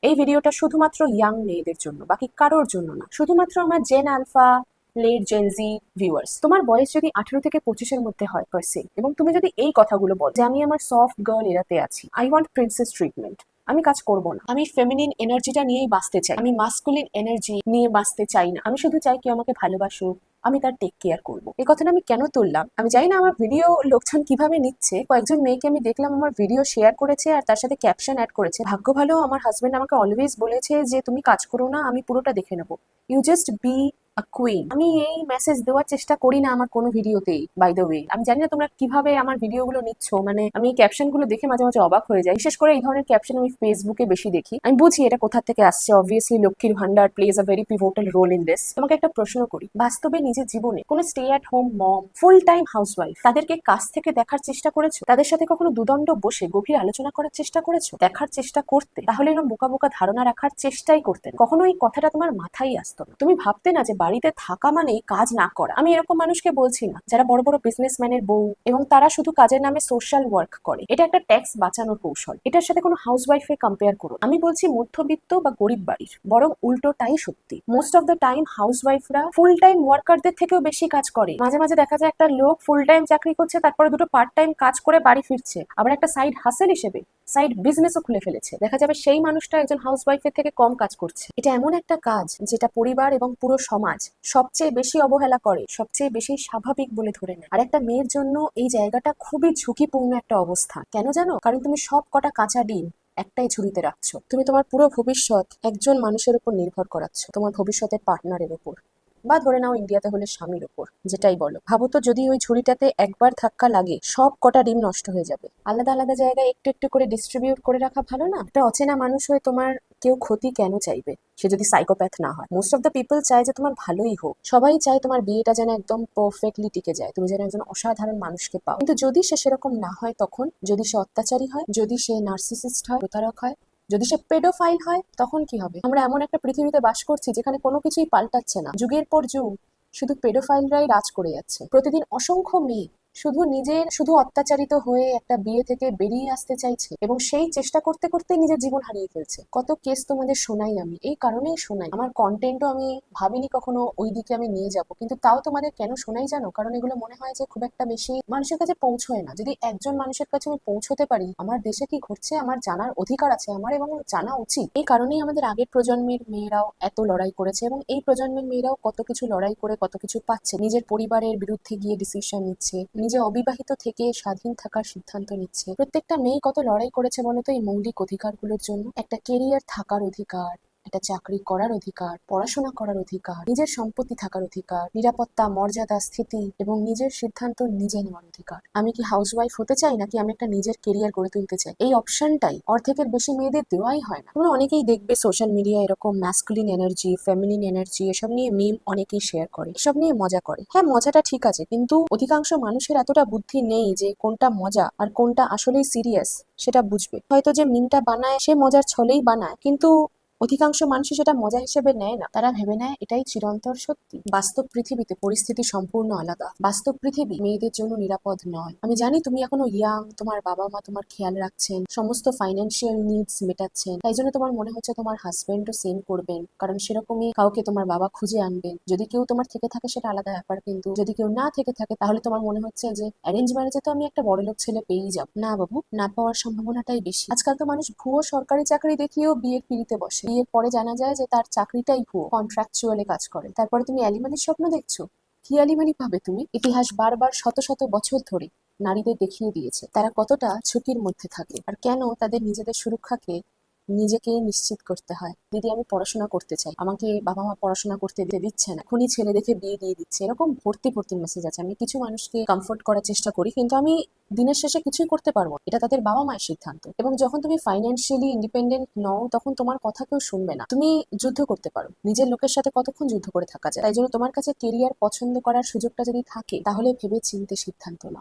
এই ভিডিওটা শুধুমাত্র ইয়াং মেয়েদের জন্য, বাকি কারোর জন্য না। শুধুমাত্র আমার Gen Alpha, late Gen Z viewers. তোমার বয়স যদি 18 থেকে 25-এর মধ্যে হয় পার্সে, এবং তুমি যদি এই কথাগুলো বল যে আমি আমার সফট গার্ল এরাতে আছি, আই ওয়ান্ট প্রিন্সেস ট্রিটমেন্ট, আমি কাজ করব না, আমি ফেমিনিন এনার্জিটা নিয়েই বাঁচতে চাই, আমি মাস্কুলিন এনার্জি নিয়ে বাঁচতে চাই না, আমি শুধু চাই কেউ আমাকে ভালোবাসুক, আমি তার টেক কেয়ার করবো। এই কথাটা আমি কেন তুললাম আমি জানি না। আমার ভিডিও লোকজন কিভাবে নিচ্ছে, কয়েকজন মেয়েকে আমি দেখলাম আমার ভিডিও শেয়ার করেছে আর তার সাথে ক্যাপশন অ্যাড করেছে। ভাগ্য ভালো আমার হাজবেন্ড আমাকে অলওয়েজ বলেছে যে তুমি কাজ করো না, আমি পুরোটা দেখে নেবো, you just be a queen. আমি এই মেসেজ দেওয়ার চেষ্টা করি না আমার কোনো ভিডিওতেই, বাই দ্য ওয়ে। আমি জানি না তোমরা কিভাবে আমার ভিডিওগুলো নিচ্ছ, মানে আমি এই ক্যাপশনগুলো দেখে মাঝে মাঝে অবাক হয়ে যাই। বিশেষ করে এই ধরনের ক্যাপশন আমি ফেসবুকে বেশি দেখি। আমি বুঝি এটা কোথা থেকে আসছে, অবভিয়াসলি লক্ষ্মীর ভান্ডার plays a very pivotal role in this. তোমাকে একটা প্রশ্ন করি, বাস্তবে নিজের জীবনে কোনো stay at home mom, full time housewife, তাদেরকে কাছ থেকে দেখার চেষ্টা করেছো? তাদের সাথে কখনো দুদণ্ড বসে গভীর আলোচনা করার চেষ্টা করেছো? দেখার চেষ্টা করতে, তাহলে এরকম বোকা বোকা ধারণা রাখার চেষ্টাই করতে না। কখনো এই কথাটা তোমার মাথায় আসতো না। তুমি ভাবতে না যে বাড়িতে থাকা মানেই কাজ না করা। আমি এরকম মানুষকে বলছি না যারা বড় বড় বিজনেসম্যানের বউ এবং তারা শুধু কাজের নামে সোশ্যাল ওয়ার্ক করে। এটা একটা ট্যাক্স বাঁচানোর কৌশল। এটার সাথে কোনো হাউসওয়াইফে কম্পেয়ার করো। আমি বলছি মধ্যবিত্ত বা গরিব বাড়ির, বরং উল্টোটাই সত্যি। মোস্ট অফ দ্য টাইম হাউসওয়াইফরা ফুল টাইম ওয়ার্কারদের থেকেও বেশি কাজ করে। মাঝে মাঝে দেখা যায় একটা লোক ফুল টাইম চাকরি করছে, তারপরে দুটো পার্ট টাইম কাজ করে বাড়ি ফিরছে, আবার একটা সাইড হাসেল হিসেবে সাইড বিজনেসও খুলে ফেলেছে। দেখা যাবে সেই মানুষটা একজন হাউসওয়াইফের থেকে কম কাজ করছে। এটা এমন একটা কাজ যেটা পরিবার এবং পুরো সমাজ সবচেয়ে বেশি অবহেলা করে, সবচেয়ে বেশি স্বাভাবিক বলে ধরে নেয়। আর একটা মেয়ের জন্য এই জায়গাটা খুবই ঝুঁকিপূর্ণ একটা অবস্থা। কেন জানো? কারণ তুমি সব কটা কাঁচা ডিম একটাই ঝুড়িতে রাখছো। তুমি তোমার পুরো ভবিষ্যৎ একজন মানুষের উপর নির্ভর করাচ্ছ, তোমার ভবিষ্যতের পার্টনারের উপর, বা ধরে নাও ইন্ডিয়াতে হলে স্বামীর উপর, যেটাই বলো। ভাবো তো যদি ওই ঝুড়িটাতে একবার ধাক্কা লাগে সব কটা ডিম নষ্ট হয়ে যাবে। আলাদা আলাদা জায়গায় একটু একটু করে ডিস্ট্রিবিউট করে রাখা ভালো না? একটা অচেনা মানুষ হয়ে তোমার কেউ ক্ষতি কেন চাইবে, সে যদি সাইকোপ্যাথ না হয়? মোস্ট অফ দ্য পিপল চায় যে তোমার ভালোই হোক। সবাই চায় তোমার বিয়েটা যেন একদম পারফেক্টলি টিকে যায়, তুমি যেন একজন অসাধারণ মানুষকে পাও। কিন্তু যদি সে সেরকম না হয়, তখন যদি সে অত্যাচারী হয়, যদি সে নার্সিসিস্ট হয়, প্রতারক হয়, যদি সে পেডোফাইল হয়, তখন কি হবে? আমরা এমন একটা পৃথিবীতে বাস করছি যেখানে কোনো কিছুই পাল্টাচ্ছে না। যুগের পর যুগ শুধু পেডোফাইলরাই রাজ করে যাচ্ছে। প্রতিদিন অসংখ্য মেয়ে শুধু অত্যাচারিত হয়ে একটা বিয়ে থেকে বেরিয়ে আসতে চাইছে, এবং সেই চেষ্টা করতে করতে নিজের জীবন হারিয়ে ফেলছে। কত কেস তোমাদের শোনাই, আমি এই কারণেই শোনাই। আমার কন্টেন্টও আমি ভাবিনি কখনো ওই দিকে আমি নিয়ে যাব, কিন্তু তাও তোমাদের কেন শোনাই জানো? কারণ এগুলো মনে হয় যে খুব একটা বেশি মানুষের কাছে পৌঁছয় না। যদি একজন মানুষের কাছে আমি পৌঁছতে পারি, আমার দেশে কি ঘটছে আমার জানার অধিকার আছে আমার, এবং জানা উচিত। এই কারণেই আমাদের আগের প্রজন্মের মেয়েরাও এত লড়াই করেছে, এবং এই প্রজন্মের মেয়েরাও কত কিছু লড়াই করে কত কিছু পাচ্ছে। নিজের পরিবারের বিরুদ্ধে গিয়ে ডিসিশন নিচ্ছে, নিজে অবিবাহিত থেকে স্বাধীন থাকার সিদ্ধান্ত নিচ্ছে। প্রত্যেকটা মেয়ে কত লড়াই করেছে বলতো এই মৌলিক অধিকারগুলোর জন্য। একটা কেরিয়ার থাকার অধিকার, একটা চাকরি করার অধিকার, পড়াশোনা করার অধিকার, নিজের সম্পত্তি থাকার অধিকার, নিরাপত্তা, মর্যাদা, স্থিতি এবং নিজের সিদ্ধান্ত নিজে নেওয়ার অধিকার। আমি কি হাউসওয়াইফ হতে চাই, নাকি আমি একটা নিজের কেরিয়ার গড়ে তুলতে চাই? এই অপশনটাই অর্ধেকের বেশি মেয়েদের দেওয়াই হয় না। তোমরা অনেকেই দেখবে সোশ্যাল মিডিয়ায় এরকম ম্যাসকুলিন এনার্জি, ফেমিনিন এনার্জি, এসব নিয়ে মিম অনেকেই শেয়ার করে, এসব নিয়ে মজা করে। হ্যাঁ, মজাটা ঠিক আছে, কিন্তু অধিকাংশ মানুষের এতটা বুদ্ধি নেই যে কোনটা মজা আর কোনটা আসলেই সিরিয়াস সেটা বুঝবে। হয়তো যে মিমটা বানায় সে মজার ছলেই বানায়, কিন্তু অধিকাংশ মানুষই সেটা মজা হিসেবে নেয় না। তারা ভেবে নেয় এটাই চিরন্তর সত্যি। বাস্তব পৃথিবীতে পরিস্থিতি সম্পূর্ণ আলাদা। বাস্তব পৃথিবী মেয়েদের জন্য নিরাপদ নয়। আমি জানি তুমি এখনো ইয়াং, তোমার বাবা মা তোমার খেয়াল রাখছেন, সমস্ত ফাইন্যান্সিয়াল নিডস মেটাচ্ছেন, তাই জন্য তোমার মনে হচ্ছে তোমার হাজবেন্ডও সেম করবেন, কারণ সেরকমই কাউকে তোমার বাবা খুঁজে আনবেন। যদি কেউ তোমার থেকে থাকে সেটা আলাদা ব্যাপার, কিন্তু যদি কেউ না থেকে থাকে তাহলে তোমার মনে হচ্ছে যে অ্যারেঞ্জ ম্যারেজে তো আমি একটা বড়লোক ছেলে পেয়েই যাব। না বাবু, না পাওয়ার সম্ভাবনাটাই বেশি। আজকাল তো মানুষ ভুয়ো সরকারি চাকরি দেখিয়েও বিয়ের পিড়িতে বসে। বিয়ের পরে জানা যায় যে তার চাকরিটাই ভুয়ো, কন্ট্রাকচুয়ালে কাজ করে। তারপরে তুমি অ্যালিমানির স্বপ্ন দেখছো। কি অ্যালিমানি পাবে তুমি? ইতিহাস বারবার শত শত বছর ধরে নারীদের দেখিয়ে দিয়েছে তারা কতটা ঝুঁকির মধ্যে থাকে, আর কেন তাদের নিজেদের সুরক্ষাকে নিজেকে নিশ্চিত করতে হয়। দিদি আমি পড়াশোনা করতে চাই, আমাকে বাবা মা পড়াশোনা করতে দিচ্ছে না, এখনই ছেলে দেখে বিয়ে দিয়ে দিচ্ছে, এরকম ভর্তি ভর্তি মেসেজ আছে। আমি কিছু মানুষকে কমফোর্ট করার চেষ্টা করি, কিন্তু আমি দিনের শেষে কিছুই করতে পারবো না। এটা তাদের বাবা মায়ের সিদ্ধান্ত, এবং যখন তুমি ফাইন্যান্সিয়ালি ইন্ডিপেন্ডেন্ট নও তখন তোমার কথা কেউ শুনবে না। তুমি যুদ্ধ করতে পারো, নিজের লোকের সাথে কতক্ষণ যুদ্ধ করে থাকা যায়? তাই জন্য তোমার কাছে কেরিয়ার পছন্দ করার সুযোগটা যদি থাকে, তাহলে ভেবে চিন্তে সিদ্ধান্ত নাও।